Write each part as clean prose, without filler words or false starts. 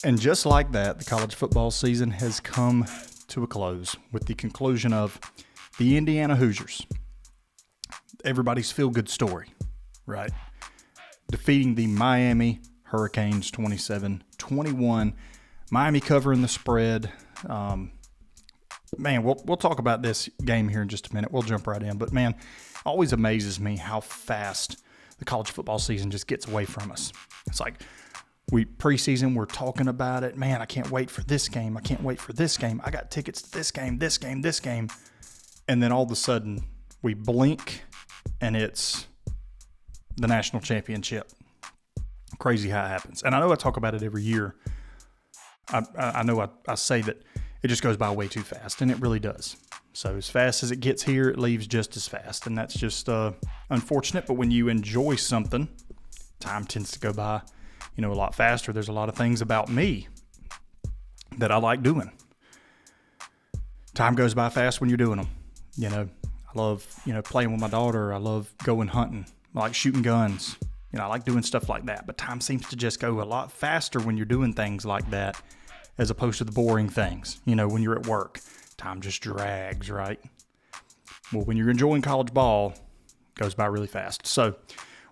And just like that, the college football season has come to a close with the conclusion of the Indiana Hoosiers. Everybody's feel-good story, right? Defeating the Miami Hurricanes 27-21. Miami covering the spread. Man, we'll talk about this game here in just a minute. We'll jump right in. But, man, always amazes me how fast the college football season just gets away from us. It's like preseason, we're talking about it. Man, I can't wait for this game. I can't wait for this game. I got tickets to this game, this game, this game. And then all of a sudden, we blink, and it's the national championship. Crazy how it happens. And I know I talk about it every year. I know I say that it just goes by way too fast, and it really does. So as fast as it gets here, it leaves just as fast, and that's just unfortunate. But when you enjoy something, time tends to go by, a lot faster. There's a lot of things about me that I like doing. Time goes by fast when you're doing them. I love, playing with my daughter. I love going hunting. I like shooting guns. I like doing stuff like that. But time seems to just go a lot faster when you're doing things like that as opposed to the boring things. When you're at work, time just drags, right? Well, when you're enjoying college ball, it goes by really fast. So,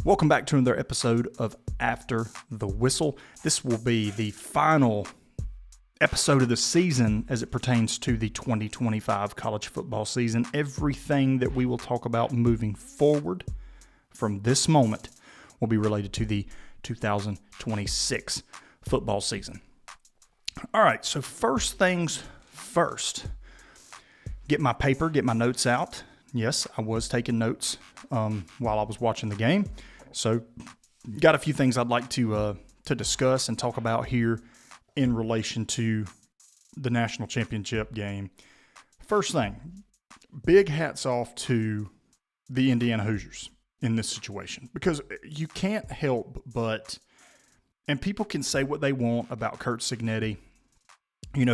welcome back to another episode of After the Whistle. This will be the final episode of the season as it pertains to the 2025 college football season. Everything that we will talk about moving forward from this moment will be related to the 2026 football season. All right, so first things first. Get my paper, get my notes out. Yes, I was taking notes while I was watching the game. So got a few things I'd like to discuss and talk about here in relation to the national championship game. First thing, big hats off to the Indiana Hoosiers in this situation, because you can't help but, and people can say what they want about Curt Cignetti.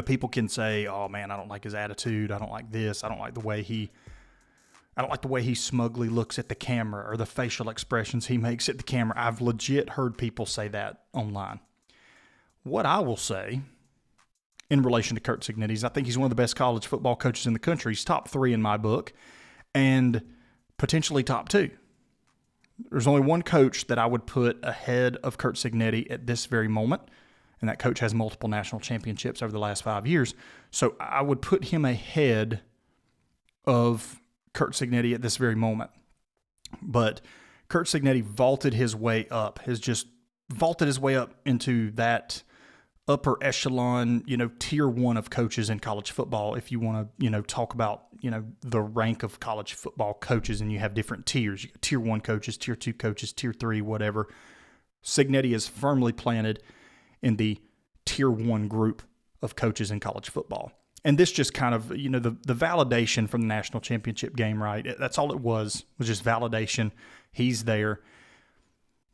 People can say, "Oh man, I don't like his attitude. I don't like this. I don't like the way he smugly looks at the camera or the facial expressions he makes at the camera." I've legit heard people say that online. What I will say in relation to Curt Cignetti is I think he's one of the best college football coaches in the country. He's top 3 in my book and potentially top 2. There's only one coach that I would put ahead of Curt Cignetti at this very moment, and that coach has multiple national championships over the last 5 years. So I would put him ahead of Curt Cignetti at this very moment. But Curt Cignetti vaulted his way up, has just vaulted his way up into that upper echelon, tier 1 of coaches in college football. If you want to, talk about, the rank of college football coaches, and you have different tiers. You got tier 1 coaches, tier 2 coaches, tier 3, whatever. Cignetti is firmly planted in the tier 1 group of coaches in college football. And this just kind of, the validation from the national championship game, right? That's all it was just validation. He's there.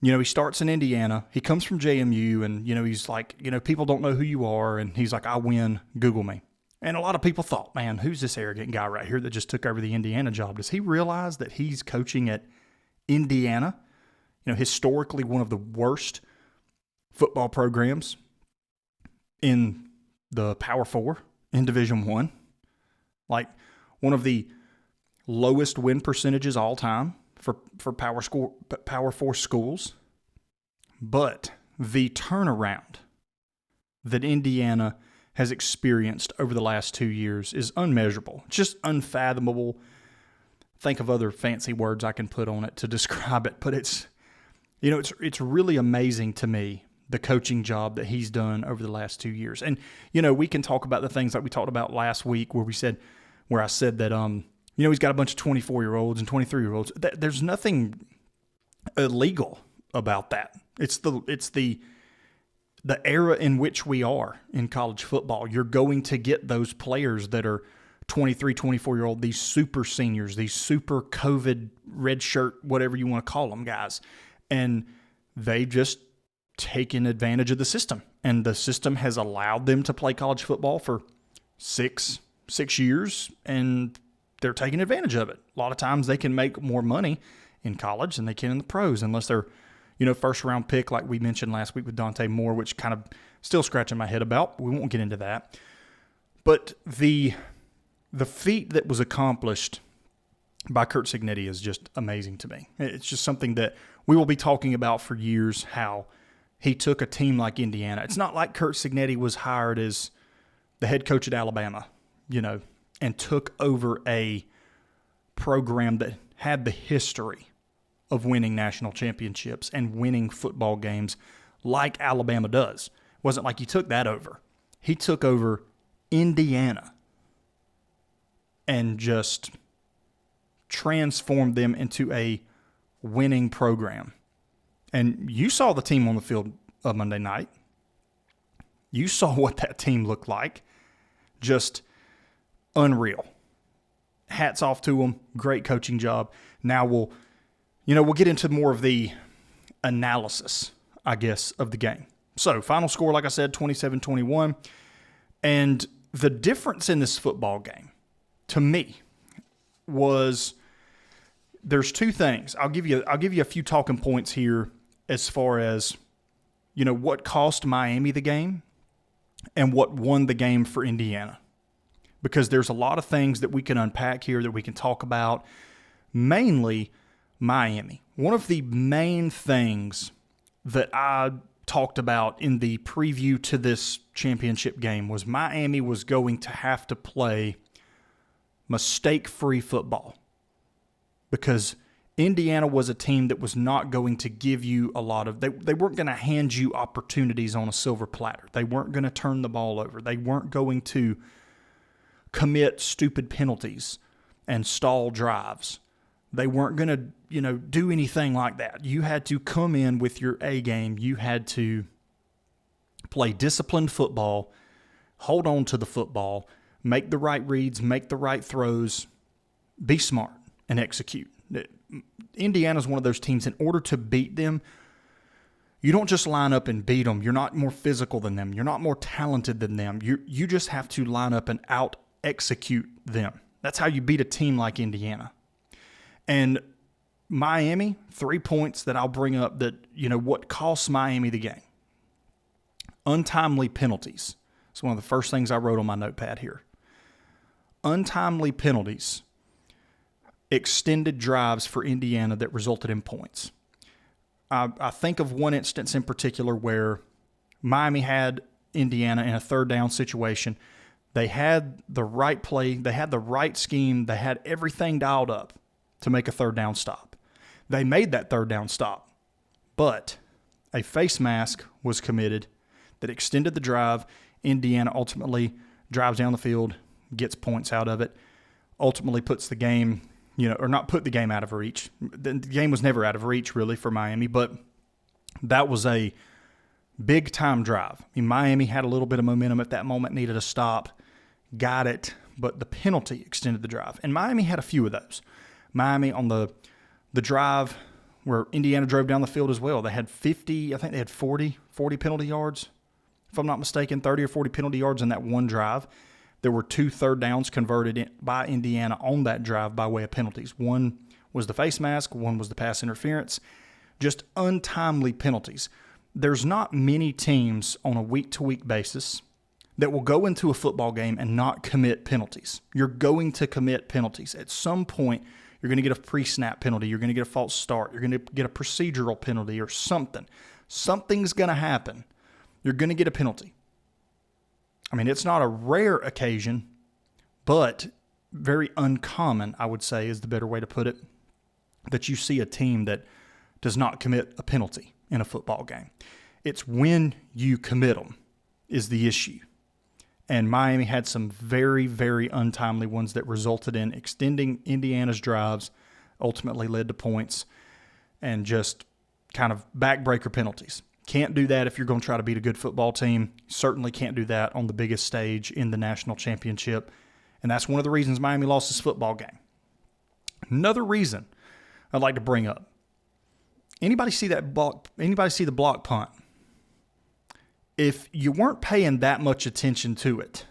He starts in Indiana. He comes from JMU, and, he's like, people don't know who you are. And he's like, I win, Google me. And a lot of people thought, man, who's this arrogant guy right here that just took over the Indiana job? Does he realize that he's coaching at Indiana? Historically one of the worst football programs in the Power 4 in Division I. Like one of the lowest win percentages all time for Power 4 schools. But the turnaround that Indiana has experienced over the last 2 years is unmeasurable. It's just unfathomable. Think of other fancy words I can put on it to describe it, but it's really amazing to me, the coaching job that he's done over the last 2 years. And, we can talk about the things that we talked about last week where I said that, he's got a bunch of 24-year-olds and 23-year-olds. There's nothing illegal about that. It's the era in which we are in college football. You're going to get those players that are 23, 24-year-old, these super seniors, these super COVID red shirt, whatever you want to call them, guys. And they've just taken advantage of the system. And the system has allowed them to play college football for six years, and they're taking advantage of it. A lot of times they can make more money in college than they can in the pros, unless they're, first round pick like we mentioned last week with Dante Moore, which kind of still scratching my head about. We won't get into that. But the feat that was accomplished by Curt Cignetti is just amazing to me. It's just something that we will be talking about for years, how he took a team like Indiana. It's not like Curt Cignetti was hired as the head coach at Alabama, and took over a program that had the history of winning national championships and winning football games like Alabama does. It wasn't like he took that over. He took over Indiana and just transformed them into a winning program. And you saw the team on the field Monday night. You saw what that team looked like. Just unreal. Hats off to them. Great coaching job. Now we'll get into more of the analysis, I guess, of the game. So, final score, like I said, 27-21. And the difference in this football game, to me, was there's two things. I'll give you a few talking points here as far as, what cost Miami the game and what won the game for Indiana. Because there's a lot of things that we can unpack here that we can talk about, mainly Miami. One of the main things that I talked about in the preview to this championship game was Miami was going to have to play mistake-free football because Indiana was a team that was not going to give you a lot of – they weren't going to hand you opportunities on a silver platter. They weren't going to turn the ball over. They weren't going to commit stupid penalties and stall drives. They weren't going to, do anything like that. You had to come in with your A game. You had to play disciplined football, hold on to the football, make the right reads, make the right throws, be smart, and execute. Indiana's one of those teams, in order to beat them, you don't just line up and beat them. You're not more physical than them. You're not more talented than them. You just have to line up and out-execute them. That's how you beat a team like Indiana. And Miami, 3 points that I'll bring up that, what costs Miami the game. Untimely penalties. It's one of the first things I wrote on my notepad here. Untimely penalties extended drives for Indiana that resulted in points. I think of one instance in particular where Miami had Indiana in a third down situation. They had the right play. They had the right scheme. They had everything dialed up to make a third down stop. They made that third down stop, but a face mask was committed that extended the drive. Indiana ultimately drives down the field, gets points out of it, ultimately puts the game, or not put the game out of reach. The game was never out of reach, really, for Miami, but that was a big-time drive. Miami had a little bit of momentum at that moment, needed a stop, got it, but the penalty extended the drive. And Miami had a few of those. Miami on the drive where Indiana drove down the field as well. They had 40 penalty yards, if I'm not mistaken, 30 or 40 penalty yards in that one drive. There were 2 third downs converted by Indiana on that drive by way of penalties. One was the face mask, one was the pass interference. Just untimely penalties. There's not many teams on a week-to-week basis that will go into a football game and not commit penalties. You're going to commit penalties. At some point, you're going to get a pre-snap penalty. You're going to get a false start. You're going to get a procedural penalty or something. Something's going to happen. You're going to get a penalty. It's not a rare occasion, but very uncommon, I would say, is the better way to put it, that you see a team that does not commit a penalty in a football game. It's when you commit them is the issue. And Miami had some very, very untimely ones that resulted in extending Indiana's drives, ultimately led to points, and just kind of backbreaker penalties. Can't do that if you're going to try to beat a good football team. Certainly can't do that on the biggest stage in the national championship. And that's one of the reasons Miami lost this football game. Another reason I'd like to bring up. Anybody see that block? Anybody see the block punt? If you weren't paying that much attention to it,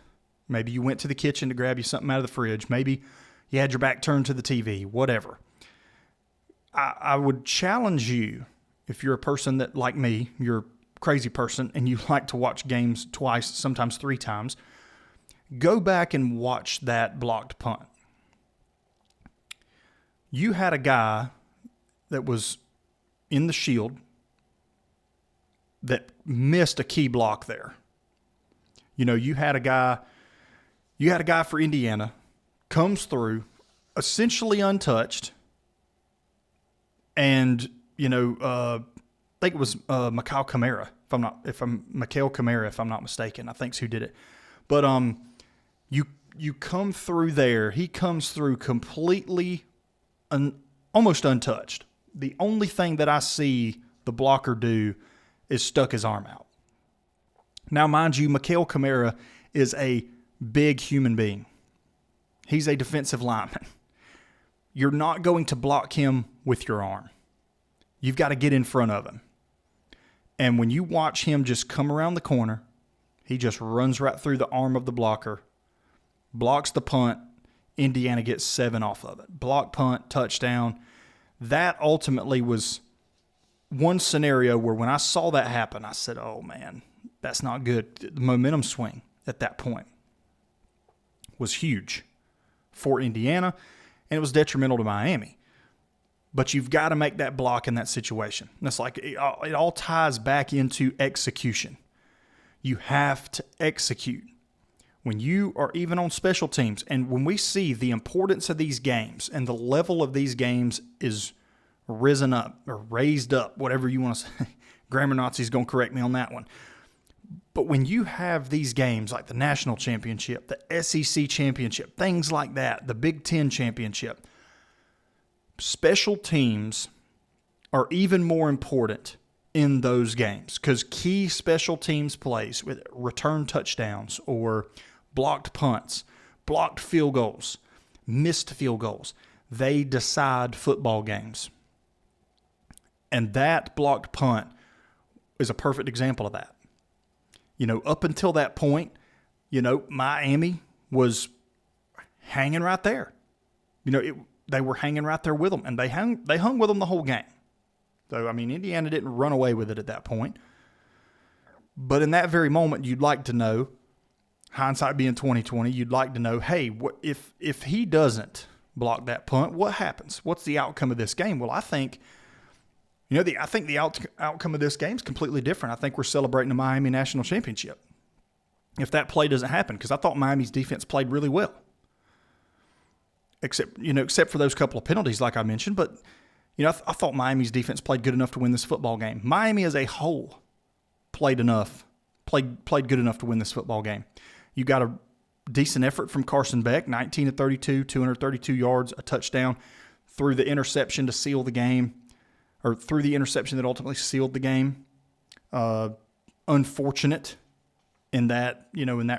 maybe you went to the kitchen to grab you something out of the fridge, maybe you had your back turned to the TV, whatever. I would challenge you, if you're a person that, like me, you're a crazy person and you like to watch games twice, sometimes 3 times, go back and watch that blocked punt. You had a guy that was in the shield that missed a key block there. You had a guy for Indiana, comes through, essentially untouched, and I think it was Mikhail Kamara, if I'm not mistaken, I think's who did it. But you come through there, he comes through completely almost untouched. The only thing that I see the blocker do is stuck his arm out. Now, mind you, Mikhail Kamara is a big human being. He's a defensive lineman. You're not going to block him with your arm. You've got to get in front of him. And when you watch him just come around the corner, he just runs right through the arm of the blocker, blocks the punt. Indiana gets 7 off of it. Block, punt, touchdown. That ultimately was one scenario where when I saw that happen, I said, oh, man, that's not good. The momentum swing at that point was huge for Indiana, and it was detrimental to Miami. But you've got to make that block in that situation. And it's like it all ties back into execution. You have to execute. When you are even on special teams, and when we see the importance of these games and the level of these games is risen up or raised up, whatever you want to say. Grammar Nazi's going to correct me on that one. But when you have these games like the National Championship, the SEC Championship, things like that, the Big Ten Championship, special teams are even more important in those games because key special teams plays with return touchdowns or blocked punts, blocked field goals, missed field goals, they decide football games. And that blocked punt is a perfect example of that. Up until that point, Miami was hanging right there. They were hanging right there with them, and they hung with them the whole game. So, Indiana didn't run away with it at that point. But in that very moment, you'd like to know, hindsight being 2020, you'd like to know, hey, what if he doesn't block that punt, what happens? What's the outcome of this game? Well, I think the outcome of this game is completely different. I think we're celebrating the Miami National Championship if that play doesn't happen, because I thought Miami's defense played really well, except for those couple of penalties like I mentioned. But I thought Miami's defense played good enough to win this football game. Miami as a whole played good enough to win this football game. You got a decent effort from Carson Beck, 19 of 32, 232 yards, a touchdown, through the interception to seal the game. Or through the interception that ultimately sealed the game. Unfortunate in that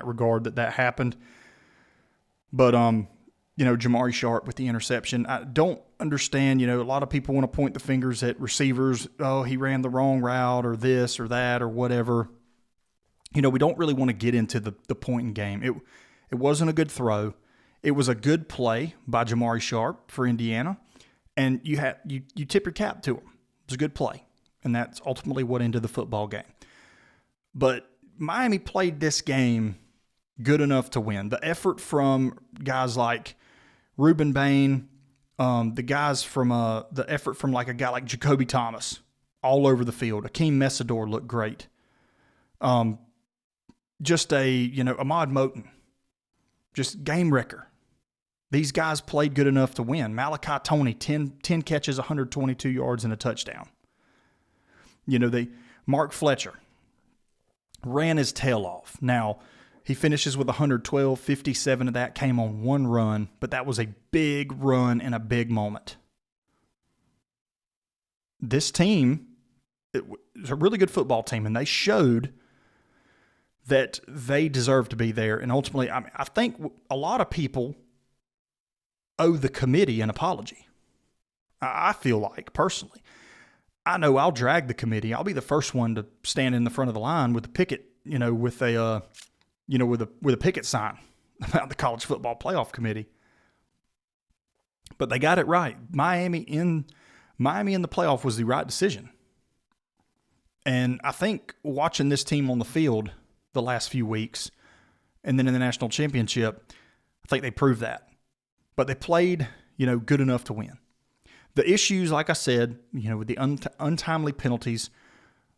regard that happened. But, Jamari Sharp with the interception. I don't understand, a lot of people want to point the fingers at receivers. Oh, he ran the wrong route or this or that or whatever. We don't really want to get into the point in game. It wasn't a good throw. It was a good play by Jamari Sharp for Indiana. And you tip your cap to him. It was a good play, and that's ultimately what ended the football game. But Miami played this game good enough to win. The effort from guys like Reuben Bain, the effort from like a guy like Jacoby Thomas, all over the field. Akeem Messidor looked great. Ahmad Moten, just game wrecker. These guys played good enough to win. Malachi Toney, 10 catches, 122 yards, and a touchdown. Mark Fletcher ran his tail off. Now, he finishes with 112, 57 of that came on one run, but that was a big run in a big moment. This team, it was a really good football team, and they showed that they deserve to be there. And ultimately, I think a lot of people owe the committee an apology. I feel like, personally. I know I'll drag the committee. I'll be the first one to stand in the front of the line with a picket, with a picket sign about the College Football Playoff Committee. But they got it right. Miami in the playoff was the right decision. And I think watching this team on the field the last few weeks and then in the national championship, I think they proved that. But they played, good enough to win. The issues, like I said, with the untimely penalties,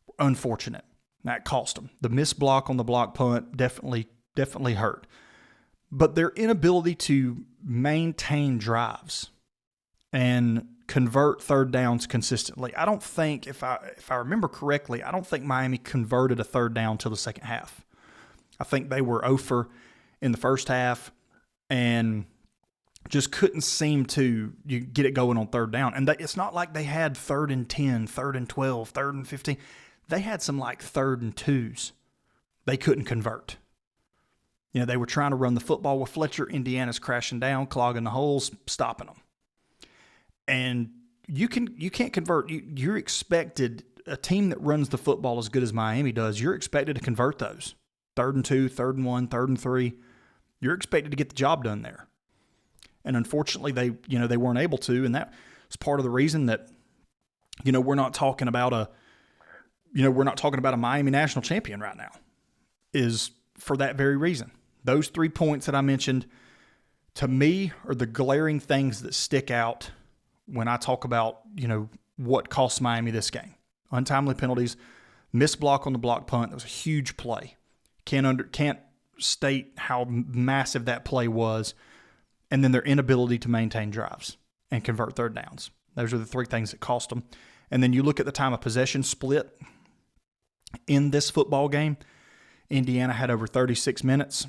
were unfortunate. That cost them. The missed block on the block punt definitely hurt. But their inability to maintain drives and convert third downs consistently. I don't think, if I remember correctly, I don't think Miami converted a third down till the second half. I think they were 0 in the first half and just couldn't seem to get it going on third down. And it's not like they had 3rd and 10, 3rd and 12, 3rd and 15. They had some like 3rd and 2s they couldn't convert. They were trying to run the football with Fletcher. Indiana's crashing down, clogging the holes, stopping them. And you can't convert. You're expected, a team that runs the football as good as Miami does, you're expected to convert those. 3rd and 2, 3rd and 1, 3rd and 3. You're expected to get the job done there. And unfortunately, they weren't able to, and that was part of the reason that, we're not talking about a Miami national champion right now, is for that very reason. Those 3 points that I mentioned, to me, are the glaring things that stick out when I talk about, what cost Miami this game. Untimely penalties, missed block on the block punt. That was a huge play. Can't state how massive that play was. And then their inability to maintain drives and convert third downs. Those are the 3 things that cost them. And then you look at the time of possession split in this football game. Indiana had over 36 minutes.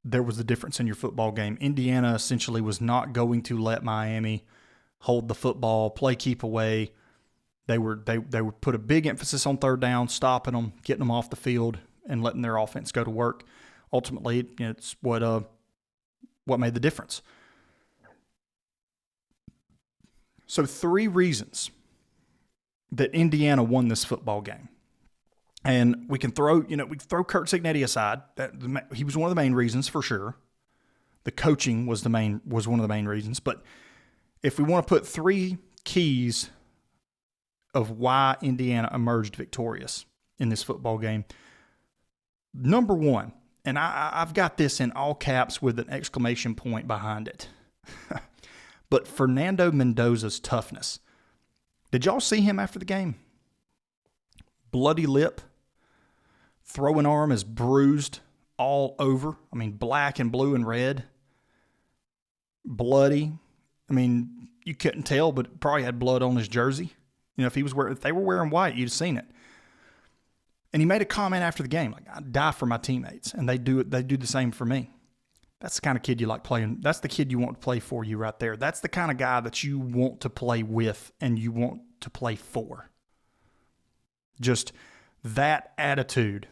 There was the difference in your football game. Indiana essentially was not going to let Miami hold the football, play keep away. They would put a big emphasis on third down, stopping them, getting them off the field, and letting their offense go to work. Ultimately, it's what made the difference. So 3 reasons that Indiana won this football game. And we can throw Curt Cignetti aside. He was one of the main reasons for sure. The coaching was one of the main reasons. But if we want to put 3 keys of why Indiana emerged victorious in this football game, number 1, and I've got this in all caps with an exclamation point behind it. But Fernando Mendoza's toughness. Did y'all see him after the game? Bloody lip. Throwing arm is bruised all over. I mean, black and blue and red. Bloody. I mean, you couldn't tell, but probably had blood on his jersey. If they were wearing white, you'd have seen it. And he made a comment after the game, like, "I die for my teammates," and they do the same for me. That's the kind of kid you like playing. That's the kid you want to play for you right there. That's the kind of guy that you want to play with and you want to play for. Just that attitude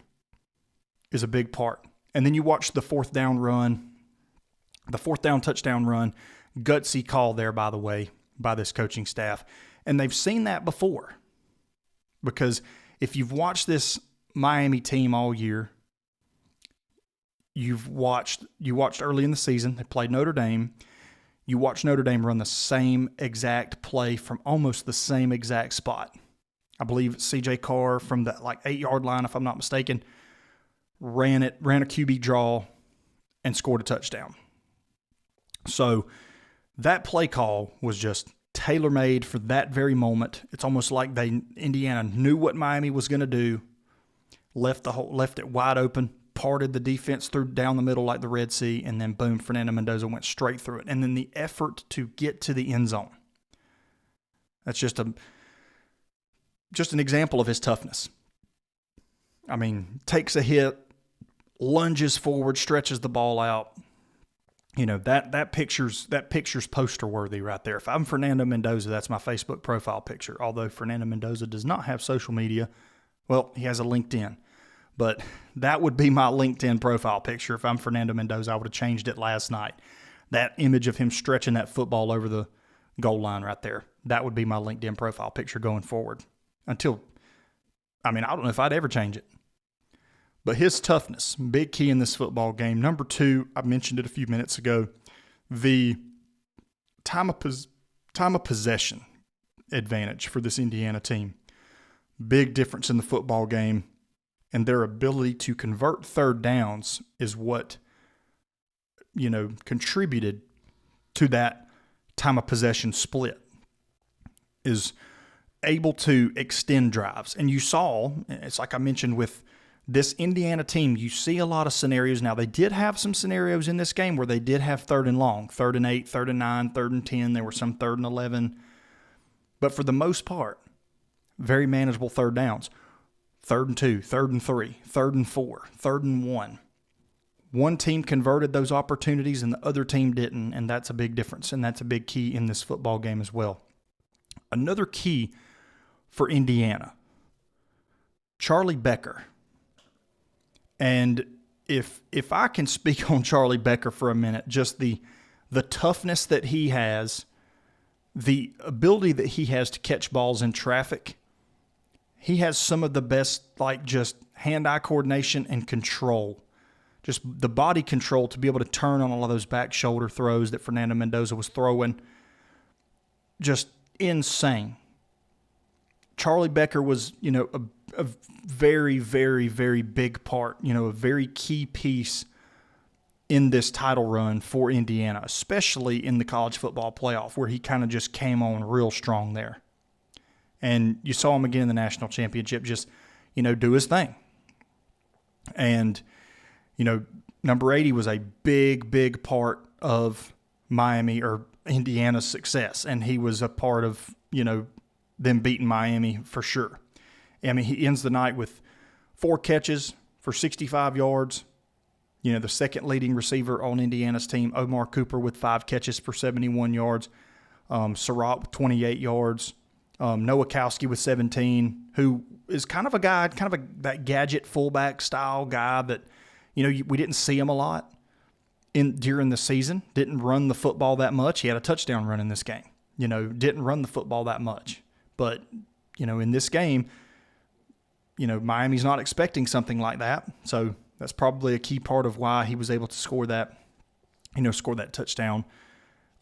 is a big part. And then you watch the 4th down run, the 4th down touchdown run, gutsy call there, by the way, by this coaching staff. And they've seen that before. Because if you've watched this Miami team all year, you watched early in the season, they played Notre Dame. You watch Notre Dame run the same exact play from almost the same exact spot. I believe C.J. Carr from the 8-yard line, if I'm not mistaken, ran a QB draw and scored a touchdown. So that play call was just tailor-made for that very moment. It's almost like Indiana knew what Miami was going to do, left it wide open, parted the defense through down the middle like the Red Sea, and then boom, Fernando Mendoza went straight through it. And then the effort to get to the end zone. That's just an example of his toughness. I mean, takes a hit, lunges forward, stretches the ball out. That picture's poster worthy right there. If I'm Fernando Mendoza, that's my Facebook profile picture. Although Fernando Mendoza does not have social media, well, he has a LinkedIn. But that would be my LinkedIn profile picture. If I'm Fernando Mendoza, I would have changed it last night. That image of him stretching that football over the goal line right there, that would be my LinkedIn profile picture going forward. I don't know if I'd ever change it. But his toughness, big key in this football game. Number 2, I mentioned it a few minutes ago, the time of possession advantage for this Indiana team. big difference in the football game, and their ability to convert third downs is what, contributed to that time of possession split, is able to extend drives. And you saw, it's like I mentioned with this Indiana team, you see a lot of scenarios. Now, they did have some scenarios in this game where they did have 3rd and long, 3rd and 8, 3rd and 9, 3rd and 10. There were some 3rd and 11. But for the most part, very manageable third downs. 3rd and 2, 3rd and 3, 3rd and 4, 3rd and 1. One team converted those opportunities and the other team didn't, and that's a big difference, and that's a big key in this football game as well. Another key for Indiana, Charlie Becker. And if I can speak on Charlie Becker for a minute, just the toughness that he has, the ability that he has to catch balls in traffic, he has some of the best, just hand-eye coordination and control. Just the body control to be able to turn on all of those back shoulder throws that Fernando Mendoza was throwing. Just insane. Charlie Becker was, a very, very, very big part, a very key piece in this title run for Indiana, especially in the college football playoff, where he kind of just came on real strong there. And you saw him again in the national championship just, do his thing. And, number 80 was a big, big part of Miami or Indiana's success. And he was a part of, them beating Miami for sure. I mean, he ends the night with 4 catches for 65 yards. The second leading receiver on Indiana's team, Omar Cooper, with 5 catches for 71 yards. Surratt with 28 yards. Nowakowski with 17, who is kind of a guy, that gadget fullback style guy that, we didn't see him a lot during the season. Didn't run the football that much. He had a touchdown run in this game. Didn't run the football that much. But, in this game, Miami's not expecting something like that. So that's probably a key part of why he was able to score that touchdown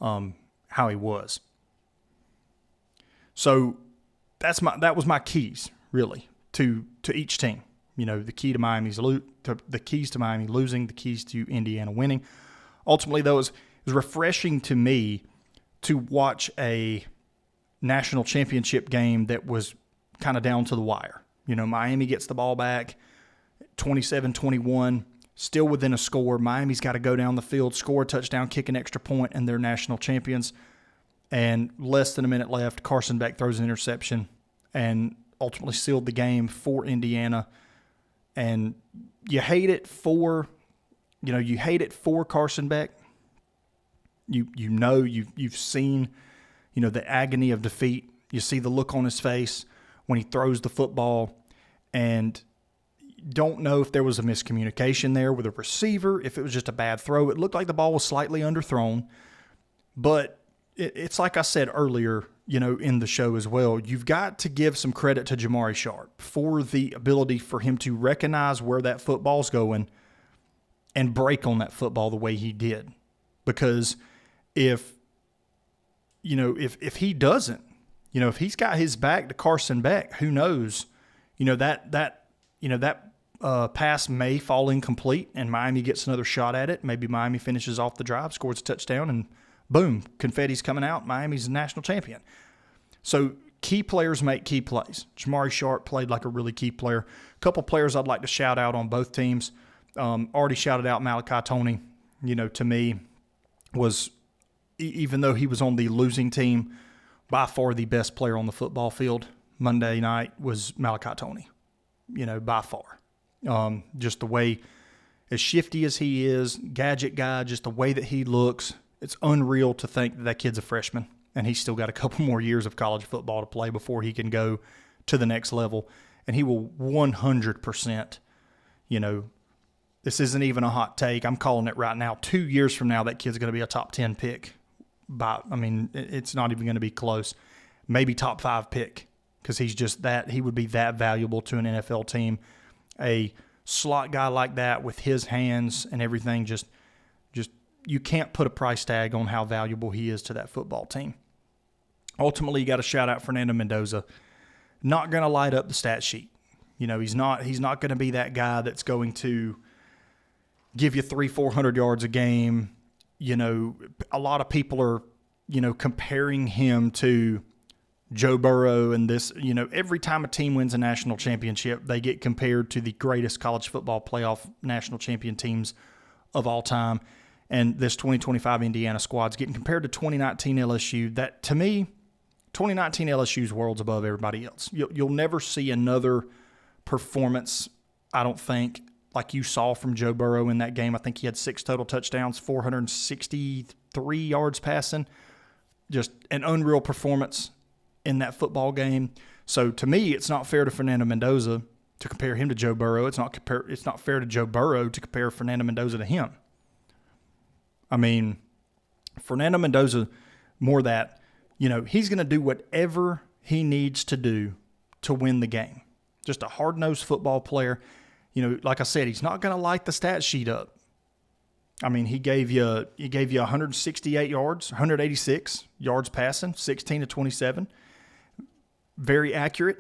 how he was. So that was my keys, really, to each team. The key to the keys to Miami losing, the keys to Indiana winning. Ultimately, though, it was refreshing to me to watch a national championship game that was kind of down to the wire. Miami gets the ball back, 27-21, still within a score. Miami's got to go down the field, score a touchdown, kick an extra point, and they're national champions. And less than a minute left, Carson Beck throws an interception and ultimately sealed the game for Indiana. And you hate it for Carson Beck. You've seen, the agony of defeat. You see the look on his face when he throws the football, and don't know if there was a miscommunication there with a receiver, if it was just a bad throw. It looked like the ball was slightly underthrown, but it's like I said earlier, in the show as well, you've got to give some credit to Jamari Sharp for the ability for him to recognize where that football's going and break on that football the way he did. Because if he doesn't, if he's got his back to Carson Beck, who knows, that pass may fall incomplete and Miami gets another shot at it. Maybe Miami finishes off the drive, scores a touchdown, and boom, confetti's coming out. Miami's a national champion. So key players make key plays. Jamari Sharp played like a really key player. A couple players I'd like to shout out on both teams. Already shouted out Malachi Toney. To me, was, even though he was on the losing team, by far the best player on the football field Monday night was Malachi Toney. By far. Just the way, as shifty as he is, gadget guy, just the way that he looks, it's unreal to think that kid's a freshman and he's still got a couple more years of college football to play before he can go to the next level. And he will 100%, this isn't even a hot take. I'm calling it right now. 2 years from now, that kid's going to be a top 10 pick. It's not even going to be close. Maybe top 5 pick, because he would be that valuable to an NFL team. A slot guy like that with his hands and everything, just you can't put a price tag on how valuable he is to that football team. Ultimately, you got to shout out Fernando Mendoza. not going to light up the stat sheet. He's not going to be that guy that's going to give you 300-400 yards a game. A lot of people are, comparing him to Joe Burrow and this, every time a team wins a national championship, they get compared to the greatest college football playoff national champion teams of all time. And this 2025 Indiana squad's getting compared to 2019 LSU. That, to me, 2019 LSU's worlds above everybody else. You'll never see another performance, I don't think, like you saw from Joe Burrow in that game. I think he had 6 total touchdowns, 463 yards passing. Just an unreal performance in that football game. So to me, it's not fair to Fernando Mendoza to compare him to Joe Burrow. It's not fair to Joe Burrow to compare Fernando Mendoza to him. I mean, Fernando Mendoza, more that, he's going to do whatever he needs to do to win the game. Just a hard-nosed football player. Like I said, he's not going to light the stat sheet up. I mean, he gave you 168 yards, 186 yards passing, 16 to 27. Very accurate.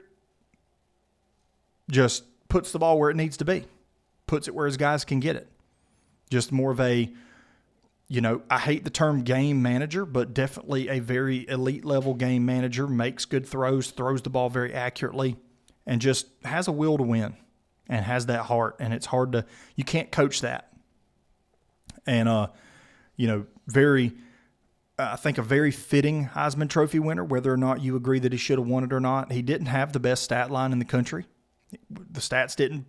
Just puts the ball where it needs to be. Puts it where his guys can get it. Just more of a, I hate the term game manager, but definitely a very elite level game manager. Makes good throws the ball very accurately, and just has a will to win and has that heart. And it's hard to, you can't coach that. And, I think a very fitting Heisman Trophy winner, whether or not you agree that he should have won it or not. He didn't have the best stat line in the country. The stats didn't,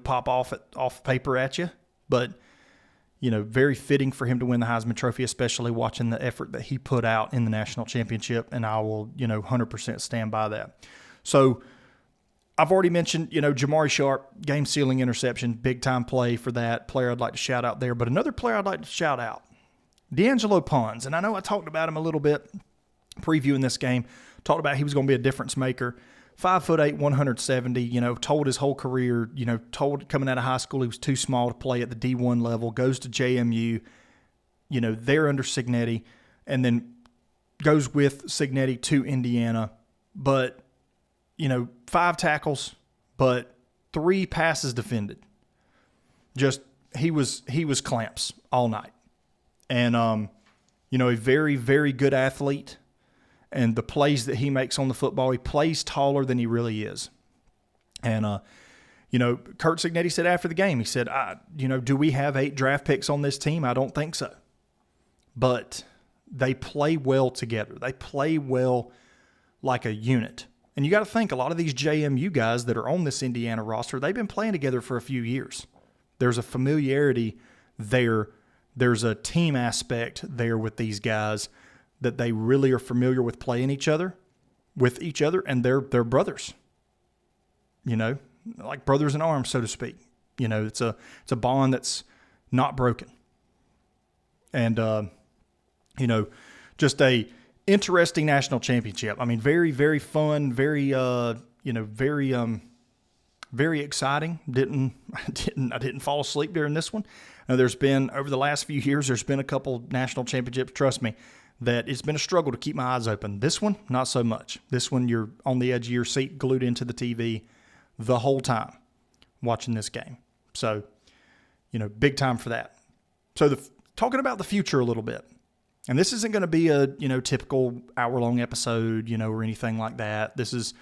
pop off paper at you, but, very fitting for him to win the Heisman Trophy, especially watching the effort that he put out in the national championship. And I will, 100% stand by that. So I've already mentioned, Jamari Sharp, game-sealing interception, big-time play for that player I'd like to shout out there. But another player I'd like to shout out, D'Angelo Pons. And I know I talked about him a little bit previewing this game, talked about he was going to be a difference maker. 5'8", 170, told his whole career, told coming out of high school he was too small to play at the D1 level, goes to JMU, there under Cignetti, and then goes with Cignetti to Indiana. But 5 tackles, but 3 passes defended. Just he was clamps all night, and a very, very good athlete. And the plays that he makes on the football, he plays taller than he really is. And Kurt Cignetti said after the game, he said, do we have 8 draft picks on this team? I don't think so, but they play well together. They play well like a unit. And you got to think, a lot of these JMU guys that are on this Indiana roster, they've been playing together for a few years. There's a familiarity there. There's a team aspect there with these guys that they really are familiar with playing with each other, and they're brothers. Like brothers in arms, so to speak. It's a bond that's not broken. And just a interesting national championship. I mean, very, very fun, very very exciting. I didn't fall asleep during this one. Now, there's been, over the last few years, there's been a couple national championships, trust me, that it's been a struggle to keep my eyes open. This one, not so much. This one, you're on the edge of your seat, glued into the TV the whole time watching this game. So, big time for that. So, talking about the future a little bit. And this isn't going to be a, typical hour-long episode, or anything like that. This is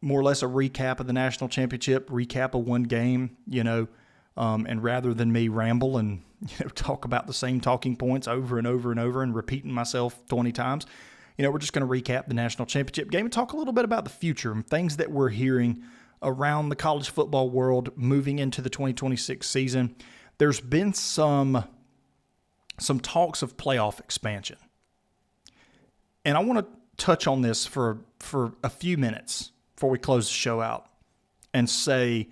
more or less a recap of the national championship, recap of one game, and rather than me ramble and talk about the same talking points over and over and over and repeating myself 20 times, we're just going to recap the national championship game and talk a little bit about the future and things that we're hearing around the college football world moving into the 2026 season. There's been some talks of playoff expansion. And I want to touch on this for a few minutes before we close the show out and say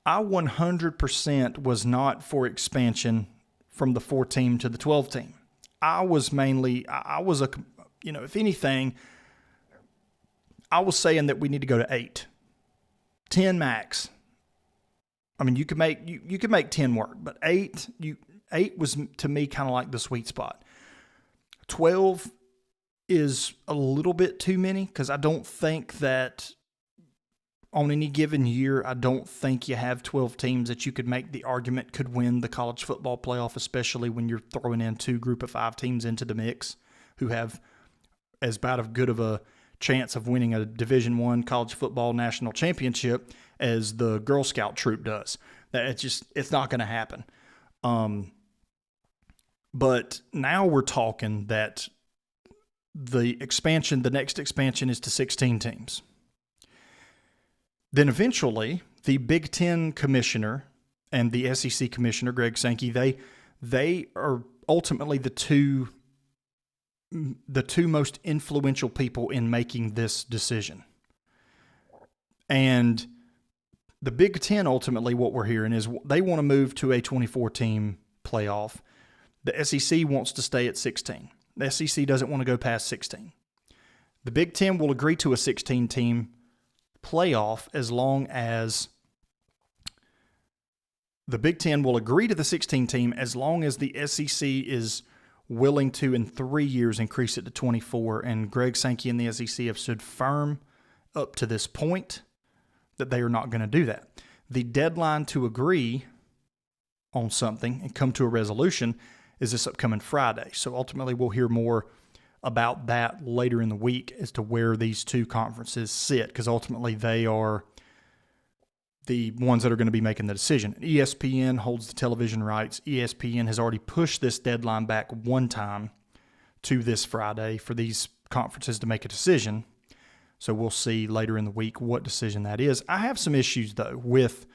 I 100% was not for expansion from the 4-team to the 12-team. If anything, I was saying that we need to go to 8. 10 max. I mean, you could make 10 work, but 8 was to me kind of like the sweet spot. 12, is a little bit too many, because I don't think that on any given year, I don't think you have 12 teams that you could make the argument could win the college football playoff, especially when you're throwing in 2 group of 5 teams into the mix who have as bad of good of a chance of winning a Division I college football national championship as the Girl Scout troop does. It's not going to happen. But now we're talking that the next expansion is to 16 teams. Then eventually, the Big Ten commissioner and the SEC commissioner, Greg Sankey, they are ultimately the two most influential people in making this decision. And the Big Ten, ultimately, what we're hearing is they want to move to a 24-team playoff. The SEC wants to stay at 16. The SEC doesn't want to go past 16. The Big Ten will agree to a 16-team playoff as long as the Big Ten will agree to the 16-team as long as the SEC is willing to, in 3 years, increase it to 24. And Greg Sankey and the SEC have stood firm up to this point that they are not going to do that. The deadline to agree on something and come to a resolution is this upcoming Friday. So ultimately, we'll hear more about that later in the week as to where these two conferences sit, because ultimately they are the ones that are going to be making the decision. ESPN holds the television rights. ESPN has already pushed this deadline back one time to this Friday for these conferences to make a decision. So we'll see later in the week what decision that is. I have some issues, though, with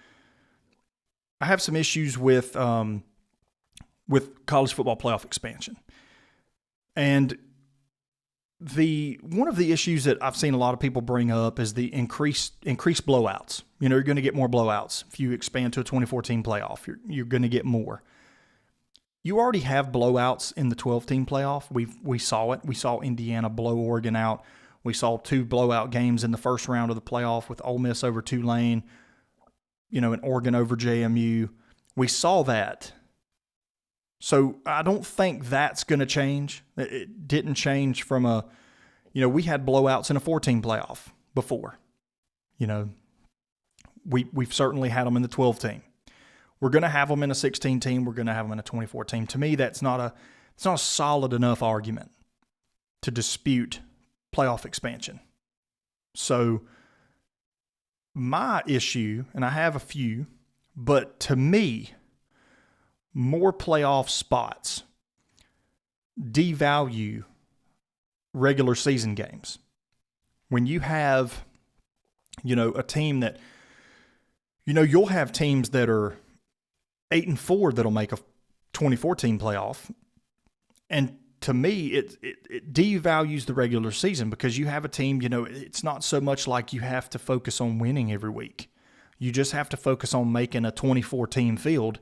college football playoff expansion. And one of the issues that I've seen a lot of people bring up is the increased blowouts. You're going to get more blowouts. If you expand to a 24-team playoff, you're going to get more. You already have blowouts in the 12-team playoff. We saw it. We saw Indiana blow Oregon out. We saw 2 blowout games in the first round of the playoff with Ole Miss over Tulane, and Oregon over JMU. We saw that. So I don't think that's going to change. It didn't change from we had blowouts in a 14 playoff before. We've certainly had them in the 12 team. We're going to have them in a 16 team. We're going to have them in a 24 team. To me, it's not a solid enough argument to dispute playoff expansion. So my issue, and I have a few, but to me, more playoff spots devalue regular season games. When you have, a team that, you'll have teams that are 8-4 that'll make a 24-team playoff. And to me, it devalues the regular season, because you have a team, it's not so much like you have to focus on winning every week. You just have to focus on making a 24-team field.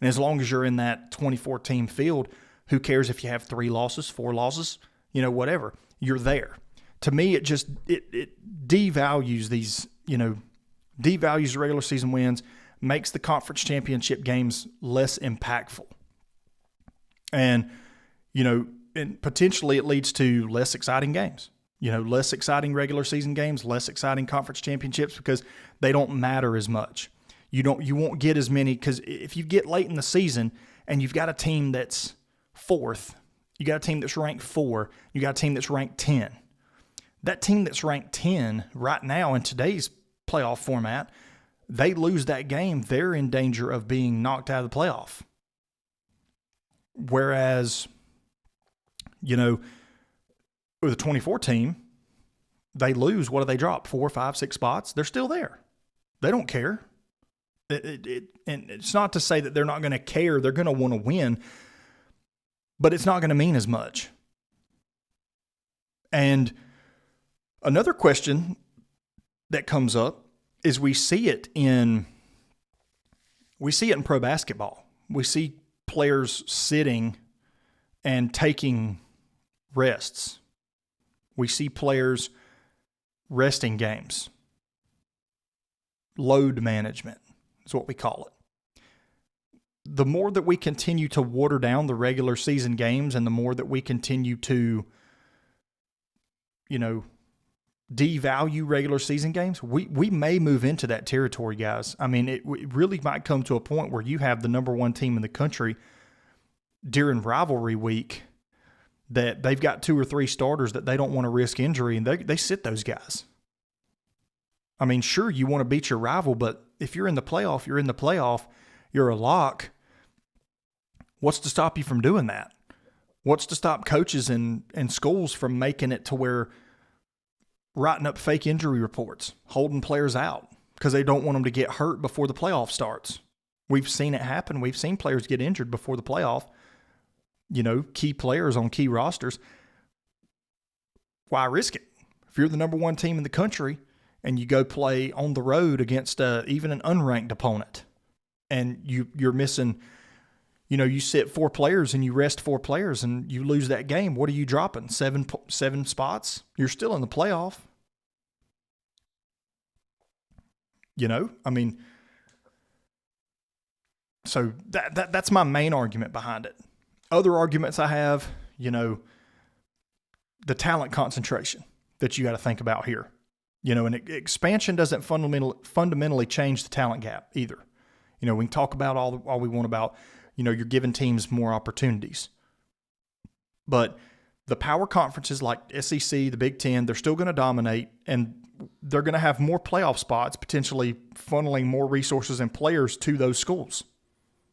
And as long as you're in that 24-team field, who cares if you have 3 losses, 4 losses, whatever. You're there. To me, it devalues these, devalues the regular season wins, makes the conference championship games less impactful. And, and potentially it leads to less exciting games. Less exciting regular season games, less exciting conference championships, because they don't matter as much. You won't get as many, because if you get late in the season and you've got a team that's 4th, you got a team that's ranked 4, you got a team that's ranked 10. That team that's ranked 10 right now in today's playoff format, they lose that game, they're in danger of being knocked out of the playoff. Whereas, with a 24 team, they lose. What do they drop? 4, 5, 6 spots? They're still there. They don't care. And it's not to say that they're not going to care. They're going to want to win, but it's not going to mean as much. And another question that comes up is we see it in pro basketball. We see players sitting and taking rests. We see players resting games. Load management is what we call it. The more that we continue to water down the regular season games, and the more that we continue to devalue regular season games, we may move into that territory, guys. I mean, it really might come to a point where you have the number one team in the country during rivalry week that they've got 2 or 3 starters that they don't want to risk injury, and they sit those guys. I mean, sure, you want to beat your rival, but if you're in the playoff, you're in the playoff, you're a lock. What's to stop you from doing that? What's to stop coaches and schools from making it to where writing up fake injury reports, holding players out because they don't want them to get hurt before the playoff starts? We've seen it happen. We've seen players get injured before the playoff, key players on key rosters. Why risk it? If you're the number one team in the country and you go play on the road against even an unranked opponent and you're missing – you sit 4 players and you rest 4 players and you lose that game. What are you dropping? 7 spots? You're still in the playoff. I mean, so that's my main argument behind it. Other arguments I have, the talent concentration that you got to think about here. And expansion doesn't fundamentally change the talent gap either. We can talk about all we want about, you're giving teams more opportunities. But the power conferences like SEC, the Big Ten, they're still going to dominate, and they're going to have more playoff spots, potentially funneling more resources and players to those schools.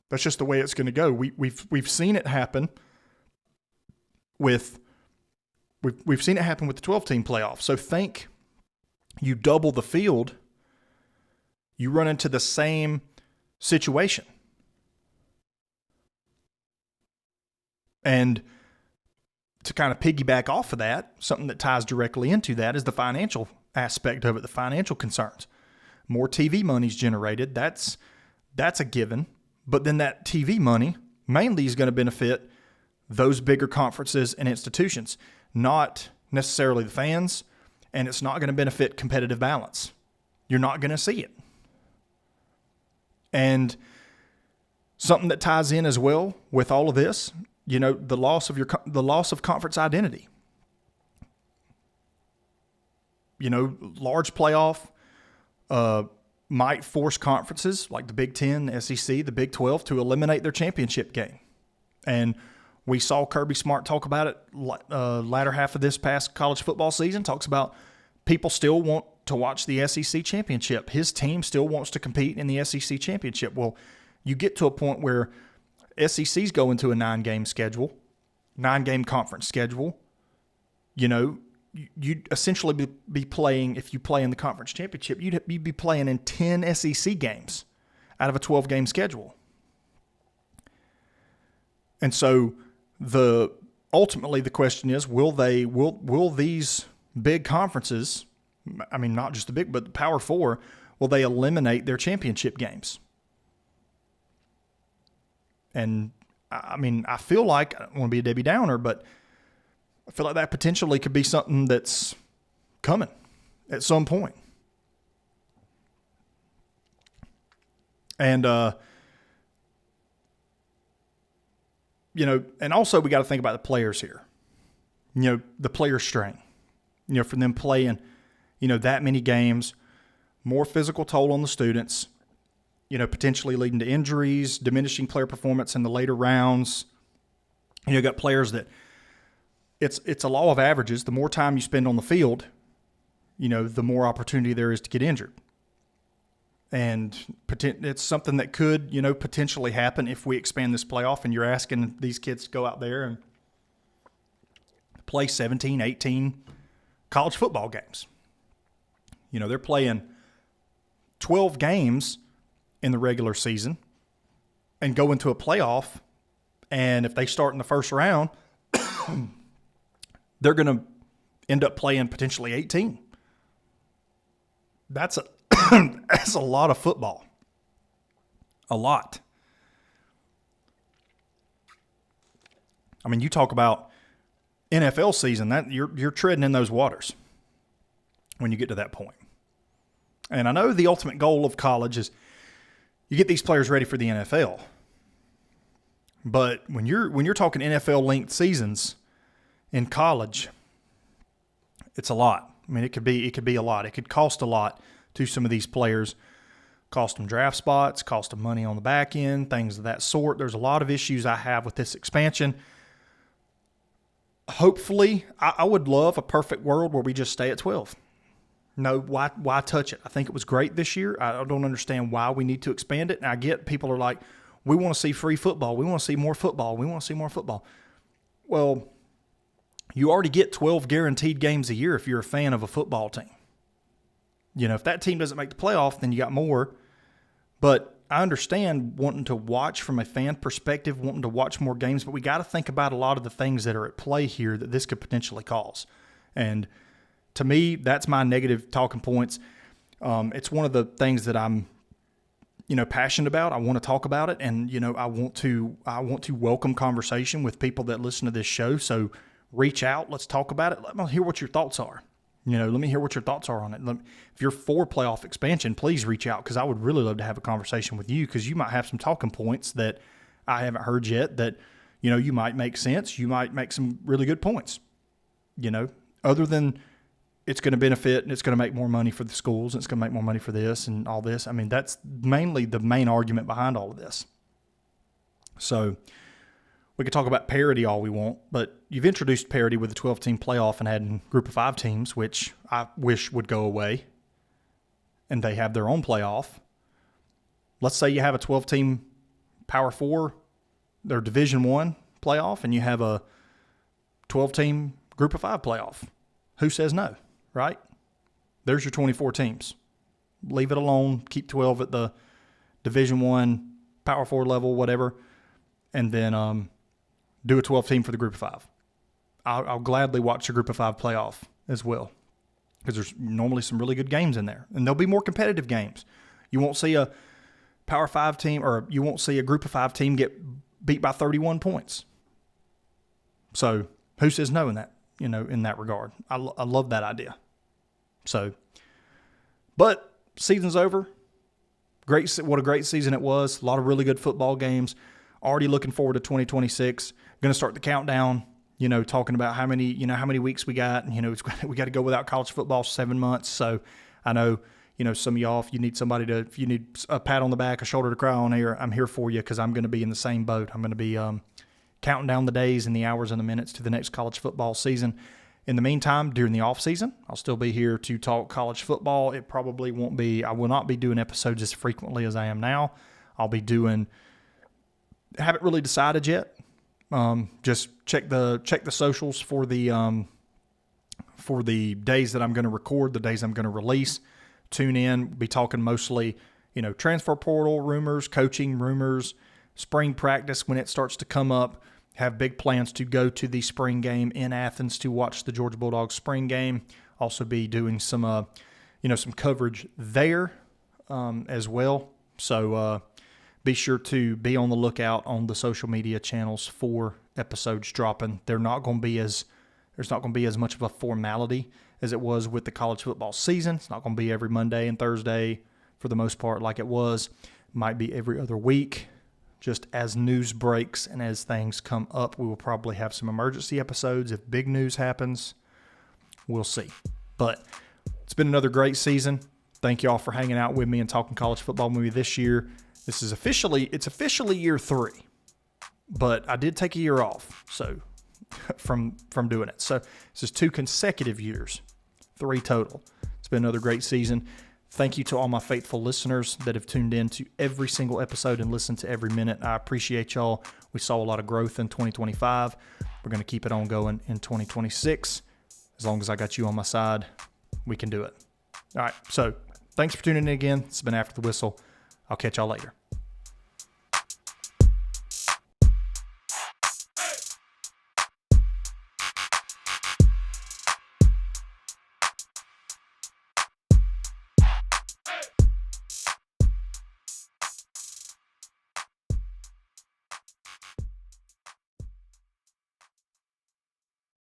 That's just the way it's going to go. We've seen it happen with we've seen it happen with the 12-team playoff. So think you double the field, you run into the same situation. And to kind of piggyback off of that, something that ties directly into that is the financial aspect of it, the financial concerns. More TV money's generated. That's a given. But then that TV money mainly is going to benefit those bigger conferences and institutions, not necessarily the fans, and it's not going to benefit competitive balance. You're not going to see it. And something that ties in as well with all of this, the loss of conference identity. Large playoff might force conferences like the Big Ten, the SEC, the Big 12 to eliminate their championship game. And we saw Kirby Smart talk about it latter half of this past college football season, talks about people still want to watch the SEC championship. His team still wants to compete in the SEC championship. Well, you get to a point where SEC's going to a 9-game schedule, 9-game conference schedule. You'd essentially be playing, if you play in the conference championship, you'd be playing in 10 SEC games out of a 12-game schedule. And so ultimately the question is, will these big conferences, I mean, not just the big, but the Power Four, will they eliminate their championship games? And I mean, I feel like, I don't want to be a Debbie Downer, but I feel like that potentially could be something that's coming at some point. And, and also we got to think about the players here. The player strain, for them playing, that many games, more physical toll on the students, potentially leading to injuries, diminishing player performance in the later rounds. You got players that it's a law of averages. The more time you spend on the field, the more opportunity there is to get injured. And it's something that could, potentially happen if we expand this playoff and you're asking these kids to go out there and play 17, 18 college football games. They're playing 12 games in the regular season and go into a playoff, and if they start in the first round, they're going to end up playing potentially 18. That's a lot of football. A lot. I mean, you talk about NFL season, that you're treading in those waters when you get to that point. And I know the ultimate goal of college is you get these players ready for the NFL. But when you're talking NFL length seasons in college, It's a lot. I mean, it could be a lot. It could cost a lot to some of these players. Cost them draft spots, cost them money on the back end, things of that sort. There's a lot of issues I have with this expansion. Hopefully, I would love a perfect world where we just stay at 12. No, why touch it? I think it was great this year. I don't understand why we need to expand it. And I get people are like, we want to see free football. We want to see more football. We want to see more football. Well, you already get 12 guaranteed games a year if you're a fan of a football team. You know, if that team doesn't make the playoff, then you got more. But I understand wanting to watch from a fan perspective, wanting to watch more games, but we got to think about a lot of the things that are at play here that this could potentially cause. And to me, that's my negative talking points. It's one of the things that I'm, passionate about. I want to talk about it, and I want to welcome conversation with people that listen to this show. So reach out, let's talk about it. Let me hear what your thoughts are. Let me hear what your thoughts are on it. If you're for playoff expansion, please reach out, because I would really love to have a conversation with you, because you might have some talking points that I haven't heard yet that, you might make sense. You might make some really good points, other than it's going to benefit and it's going to make more money for the schools and it's going to make more money for this and all this. I mean, that's mainly the main argument behind all of this. So we could talk about parity all we want, but you've introduced parity with the 12-team playoff and adding group of 5 teams, which I wish would go away, and they have their own playoff. Let's say you have a 12-team Power 4, their Division I playoff, and you have a 12-team group of 5 playoff. Who says no, right? There's your 24 teams. Leave it alone. Keep 12 at the Division I, Power 4 level, whatever, and then do a 12-team for the group of 5. I'll gladly watch a group of 5 playoff as well, because there's normally some really good games in there, and there'll be more competitive games. You won't see a Power 5 team, or you won't see a group of 5 team get beat by 31 points. So who says no in that, in that regard? I love that idea. So, but season's over. What a great season it was. A lot of really good football games. Already looking forward to 2026. Going to start the countdown, talking about how many weeks we got. And, we got to go without college football 7 months. So I know, some of y'all, if you need a pat on the back, a shoulder to cry on here, I'm here for you, because I'm going to be in the same boat. I'm going to be counting down the days and the hours and the minutes to the next college football season. In the meantime, during the off season, I'll still be here to talk college football. I will not be doing episodes as frequently as I am now. Haven't really decided yet. Just check the socials for the days that I'm going to record, the days I'm going to release. Tune in. Be talking mostly, transfer portal rumors, coaching rumors, spring practice when it starts to come up. Have big plans to go to the spring game in Athens to watch the Georgia Bulldogs spring game. Also be doing some coverage there as well. So be sure to be on the lookout on the social media channels for episodes dropping. There's not going to be as much of a formality as it was with the college football season. It's not going to be every Monday and Thursday for the most part like it was. Might be every other week. Just as news breaks and as things come up, we will probably have some emergency episodes. If big news happens, we'll see. But it's been another great season. Thank you all for hanging out with me and talking college football with me this year. It's officially year 3, but I did take a year off, so from doing it. So this is 2 consecutive years, 3 total. It's been another great season. Thank you to all my faithful listeners that have tuned in to every single episode and listened to every minute. I appreciate y'all. We saw a lot of growth in 2025. We're going to keep it on going in 2026. As long as I got you on my side, we can do it. All right, so thanks for tuning in again. It's been After the Whistle. I'll catch y'all later.